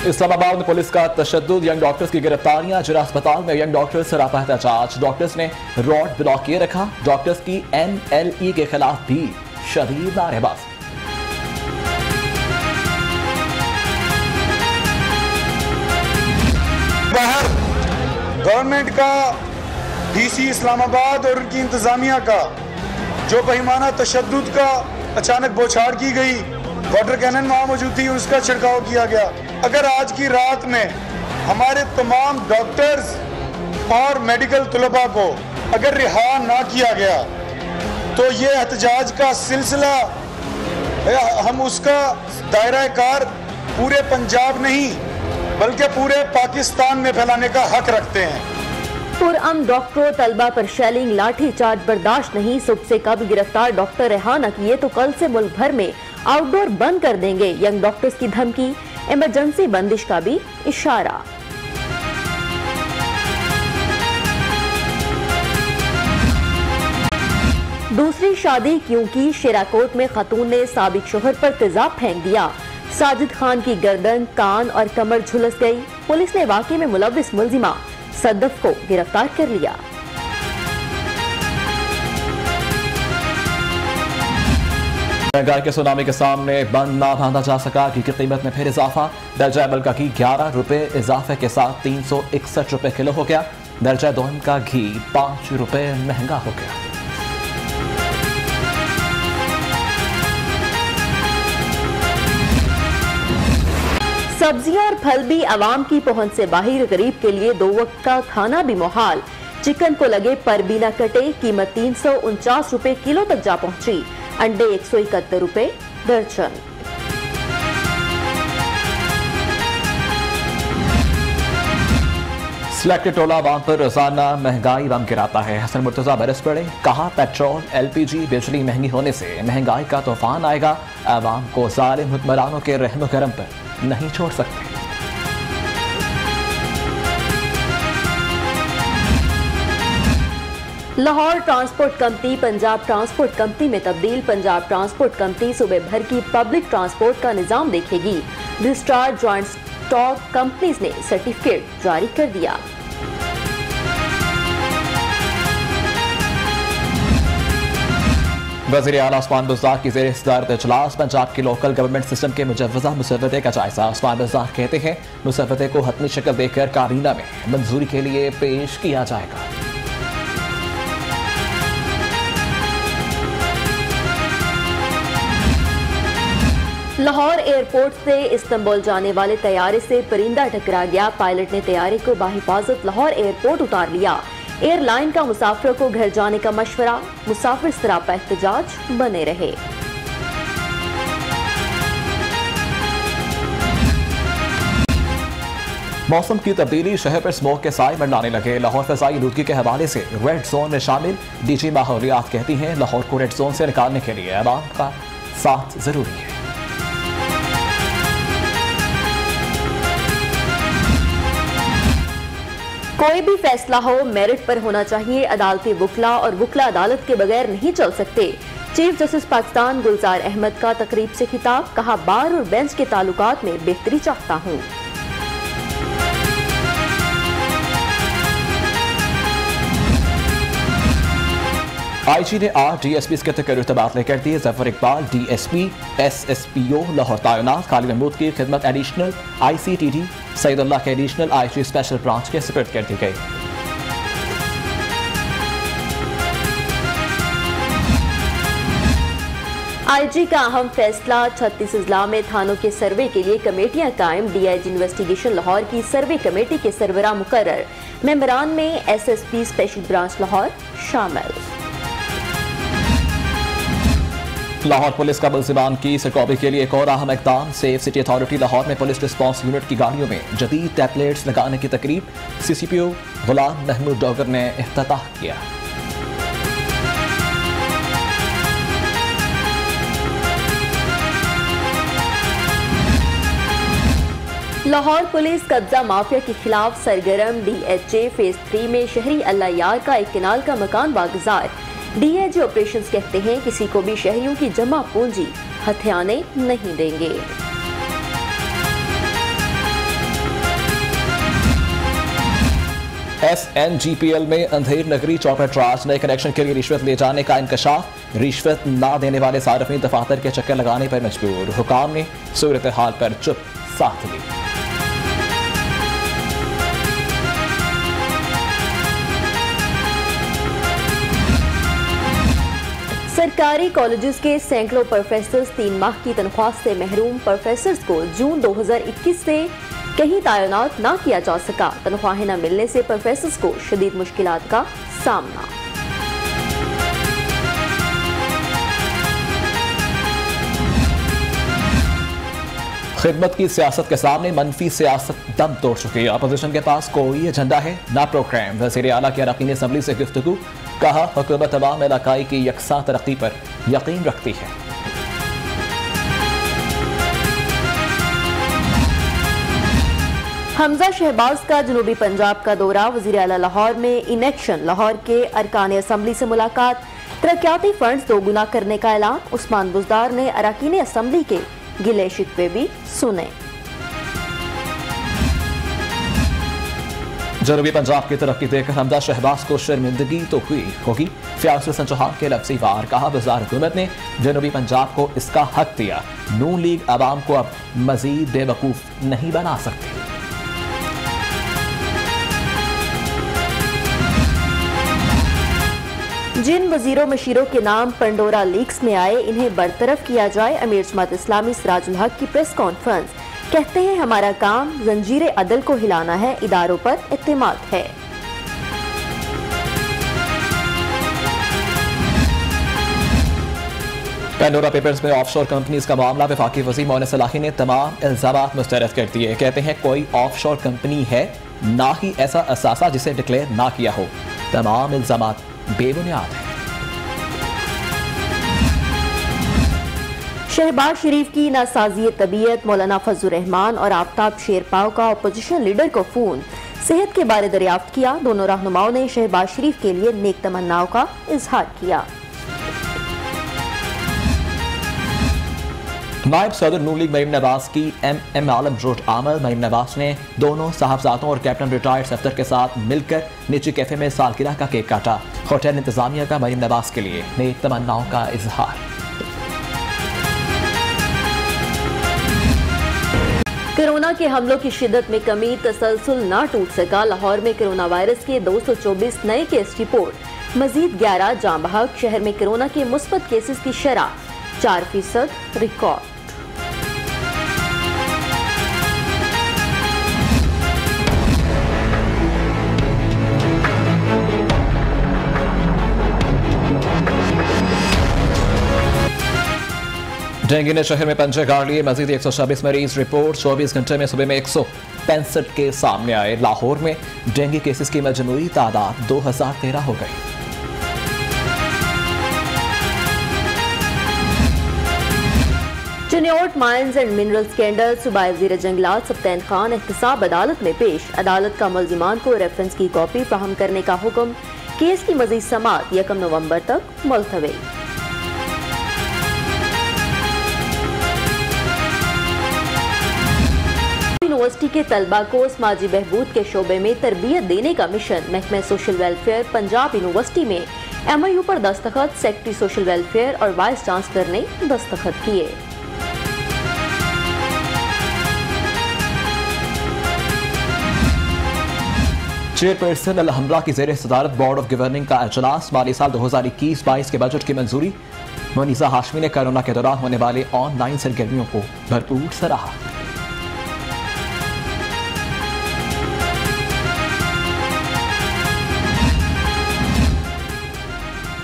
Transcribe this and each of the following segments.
इस्लामाबाद में पुलिस का तशद्दुद, young doctors की गिरफ्तारियां। जिला अस्पताल में यंग डॉक्टर्स सरापा एहतजाज, डॉक्टर्स ने रॉड ब्लॉक किए रखा। डॉक्टर्स की NLE के खिलाफ भी शदीद नारेबाजी। बाहर गवर्नमेंट का, DC इस्लामाबाद और उनकी इंतजामिया का जो बहिमाना तशद्दुद का अचानक बौछार की गई, वाटर कैनन वहाँ मौजूद थी, उसका छिड़काव किया गया। अगर आज की रात में हमारे तमाम डॉक्टर्स और मेडिकल तलबा को अगर रिहा ना किया गया तो ये एहतजाज का सिलसिला हम उसका दायरा कार पूरे पंजाब नहीं बल्कि पूरे पाकिस्तान में फैलाने का हक रखते हैं। पुरअमन डॉक्टरों तलबा पर शेलिंग, लाठी चार्ज बर्दाश्त नहीं। सुबह से कब गिरफ्तार डॉक्टर रिहा न किए तो कल से मुल्क भर में आउटडोर बंद कर देंगे। यंग डॉक्टर्स की धमकी, इमरजेंसी बंदिश का भी इशारा। दूसरी शादी क्यों की? शेराकोट में खातून ने साबिक शोहर पर तेजाब फेंक दिया। साजिद खान की गर्दन, कान और कमर झुलस गई। पुलिस ने वाकये में मुलव्विस मुलजिमा सद्दफ को गिरफ्तार कर लिया। महंगाई के सुनामी के सामने बंद ना बांधा जा सका। घी की कीमत में फिर इजाफा। दर्जा अव्वल का घी 11 रुपए इजाफे के साथ 361 रुपए किलो हो गया। दर्जा दोहम का घी 5 रुपए महंगा हो गया। सब्जियां और फल भी आवाम की पहुंच से बाहर। गरीब के लिए 2 वक्त का खाना भी मुहाल। चिकन को लगे पर भी न कटे। कीमत 349 रुपए किलो तक जा पहुंची। अंडे 171 रुपए दर्जन। सिलेक्टेड टोला आवाम पर रोजाना महंगाई बम गिराता है। हसन मुर्तजा बरस पड़े, कहा पेट्रोल, LPG, बिजली महंगी होने से महंगाई का तूफान आएगा। आवाम को जालिम हुक्मरानों के रहम करम पर नहीं छोड़ सकते। Lahore transport company Punjab transport company में तब्दील। पंजाब ट्रांसपोर्ट कंपनी सूबे भर की पब्लिक ट्रांसपोर्ट का निजाम देखेगी। रजिस्ट्रार ज्वाइंट स्टॉक कंपनीज ने सर्टिफिकेट जारी कर दिया। वज़ीर आला उस्मान बुज़दार की ज़ेर सदारत इजलास। पंजाब की लोकल गवर्नमेंट सिस्टम के मुजव्वज़ा मुसव्वदे का जायजा। उस्मान बुज़दार कहते हैं मुसव्वदे को हतमी शक्ल देकर काबीना में मंजूरी के लिए पेश किया जाएगा। लाहौर एयरपोर्ट से इस्तांबुल जाने वाले तैयारे से परिंदा टकरा गया। पायलट ने तैयारे को बाहिफाजत लाहौर एयरपोर्ट उतार लिया। एयरलाइन का मुसाफिरों को घर जाने का मशवरा। मुसाफिर सरापा एहतजाज बने रहे। मौसम की तब्दीली, शहर पर स्मोक के साए मंडराने लगे। लाहौर फजाई आलूदगी के हवाले से रेड जोन में शामिल। DG माहौलियात कहती हैं लाहौर को रेड जोन से निकालने के लिए अवाम का साथ जरूरी है। कोई भी फैसला हो मेरिट पर होना चाहिए। अदालती वुकला और वुकला अदालत के बगैर नहीं चल सकते। चीफ जस्टिस पाकिस्तान गुलजार अहमद का तकरीब से खिताब, कहा बार और बेंच के ताल्लुकात में बेहतरी चाहता हूँ। IG ने 8 DSPs के तकरीर तबादले कर दिए। जफर इकबाल DSP SSPO लाहौर तैनात। खालिद महमूद की खिदमत एडिशनल ICTD, सईदुल्लाह के एडिशनल IG स्पेशल ब्रांच के सपोर्ट कर दी गई। IG का अहम फैसला, 36 अजला में थानों के सर्वे के लिए कमेटियां कायम। DIG इन्वेस्टिगेशन लाहौर की सर्वे कमेटी के सरबराह मुकर्रर। मेंबरान में SSP स्पेशल ब्रांच लाहौर शामिल। लाहौर पुलिस का मुल्जिमान की सरकॉपी के लिए एक और अहम इक़दाम। सेफ सिटी अथॉरिटी लाहौर में पुलिस रिस्पांस यूनिट की गाड़ियों में जदीद टैबलेट्स लगाने की तकरीब। CCPO गुलाम महमूद डॉगर ने इफ्तिताह किया। लाहौर पुलिस कब्जा माफिया के खिलाफ सरगर्म। DHA फेज 3 में शहरी अल्लाह यार का एक किनाल का मकान वागुजार। DIG ऑपरेशंस कहते हैं किसी को भी शहरियों की जमा पूंजी हथियाने नहीं देंगे। SNGPL में अंधेर नगरी चौपट राज नए कनेक्शन के लिए रिश्वत ले जाने का इंकशाफ। रिश्वत ना देने वाले सार्फिन दफातर के चक्कर लगाने पर मजबूर। हुकाम ने सूरत हाल पर चुप साध ली। सरकारी कॉलेजेस के सैकड़ों प्रोफेसर्स 3 माह की तनख्वाह से महरूम। प्रोफेसर्स को जून 2021 से कहीं तैनात ना किया जा सका। तनख्वाहें न मिलने से प्रोफेसर्स को शदीद मुश्किलात का सामना। खिदमत की सियासत के सामने मनफी सियासत दम तोड़ चुकी है। अपोजिशन के पास कोई एजेंडा है ना प्रोग्राम। वज़ीर आला की अरकान असम्बली से गुफ्तगू। कहा हुकूमत तमाम इलाकाई की यकसा तरक्की पर यकीन रखती है। हमजा शहबाज का जनूबी पंजाब का दौरा। वज़ीर आला लाहौर में इनेक्शन। लाहौर के अरकान असम्बली से मुलाकात। तरक्याती फंड्स दोगुना करने का ऐलान। उस्मान बुज़दार ने अरकान असम्बली के गिले शिकवे भी सुने। जनूबी पंजाब की तरक्की देखकर हमजा शहबाज को शर्मिंदगी तो हुई होगी। फयाज हसन चौहान के लफ्ज़ी वार। कहा वज़ार हुकूमत ने जनूबी पंजाब को इसका हक दिया। नून लीग आवाम को अब मजीद बेवकूफ नहीं बना सकती। जिन वजीरों मशीरों के नाम पंडोरा लीक्स में आए इन्हें बरतरफ किया जाए। अमीर जमात इस्लामी सिराजुल हक की प्रेस कॉन्फ्रेंस। कहते हैं हमारा काम जंजीरे अदल को हिलाना है, इदारों पर इत्तेमाद है। पेंडोरा पेपर्स में ऑफशोर कंपनीज का मामला। वफाकी वज़ीर मोहन सलाही ने तमाम इल्जामात मुस्तरद कर दिए। कहते हैं कोई ऑफशोर कंपनी है ना ही ऐसा असासा जिसे डिक्लेयर ना किया हो। तमाम इल्जामात बेबुनियाद है। शहबाज शरीफ की नासाजी तबीयत। मौलाना फजलुर रहमान और आफ्ताब शेरपाव का अपोजिशन लीडर को फोन। सेहत के बारे दरियाफ्त किया। दोनों रहनुमाओं ने शहबाज शरीफ के लिए नेक तमन्नाओं का इजहार किया। नायब सदर नून लीग मरीम नवाज की MM आलम रोड आमद। मरीम नवाज ने दोनों साहबजादों और कैप्टन रिटायर्ड सफदर के साथ मिलकर निजी कैफे में सालगिरह का केक काटा। होटल इंतजामिया का मरीम नवाज के लिए नेक तमन्नाओं का इजहार। कोरोना के हमलों की शिद्दत में कमी। तसलसल ना टूट सका। लाहौर में कोरोना वायरस के 224 नए केस रिपोर्ट। मजीद 11 जाँ बहक। शहर में कोरोना के मुस्बत केसेस की शरह 4% रिकॉर्ड। डेंगू ने शहर में पंजे गाड़ लिए। मजीद 126 मरीज रिपोर्ट। 24 घंटे में सुबह में 165 केस सामने आए। लाहौर में डेंगू केसेस की मजमूई तादाद 2013 हो गई। Chiniot mines and mineral scandal. सूबाई वज़ीर जंगलात सब्तैन खान एहतसाब अदालत में पेश। अदालत का मुल्जिमान को रेफरेंस की कॉपी फराहम करने का हुक्म। केस की मजीद समाअत 1 नवंबर तक मुलतवी। यूनिवर्सिटी के तलबा को समाजी बहबूद के शोबे में तरबियत देने का मिशन। महकमा सोशल वेलफेयर पंजाब यूनिवर्सिटी में MOU पर दस्तखत। सेक्रेटरी सोशल वेलफेयर और वाइस चांसलर ने दस्तखत किए। चेयरपर्सन अलहमरा की ज़ेर सदारत बोर्ड ऑफ गवर्निंग का इजलास। माली साल 2021-22 के बजट की मंजूरी। मुनीसा हाशमी ने कोरोना के दौरान होने वाले ऑनलाइन सरगर्मियों को भरपूर सराहा।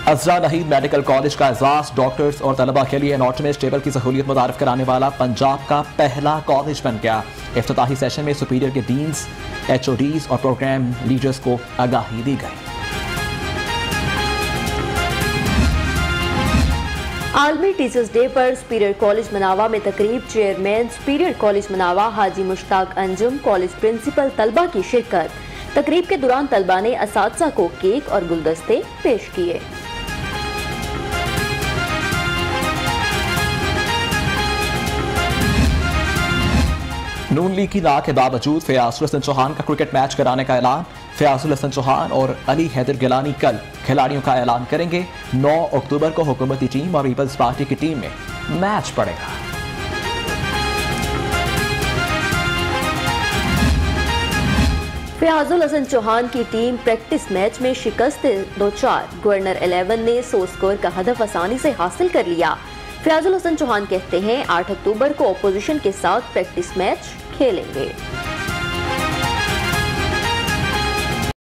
अज़रा नहीद मेडिकल कॉलेज का एजाज। डॉक्टर्स और तलबा के लिए एनाटॉमिस्ट टेबल की सहूलियत मुतारिफ कराने वाला पंजाब का पहला कॉलेज बन गया। इफ्तिताही सेशन में सुपीरियर के डीन्स, HODs और प्रोग्राम लीडर्स को आगाही दी गई। आलमी टीचर्स डे पर सुपीरियर कॉलेज मनावा में तकरीब। चेयरमैन सुपीरियर कॉलेज मनावा हाजी मुश्ताक अंजुम, कॉलेज प्रिंसिपल तलबा की शिरकत। तकरीब के दौरान तलबा ने असातिज़ा को केक और गुलदस्ते पेश किए। नून लीग की ना के बावजूद फयाज हसन चौहान का क्रिकेट मैच कराने का ऐलान। फयाजुल हसन चौहान और अली हैदर गिलानी कल खिलाड़ियों का ऐलान करेंगे। 9 अक्टूबर को हुकूमती टीम और पीपल्स पार्टी की टीम में मैच पड़ेगा। फयाजुल हसन चौहान की टीम प्रैक्टिस मैच में शिकस्त 2-4। गवर्नर 11 ने 100 स्कोर का हदफ आसानी से हासिल कर लिया। फयाजुल हसन चौहान कहते हैं 8 अक्टूबर को अपोजिशन के साथ प्रैक्टिस मैच खेलेंगे।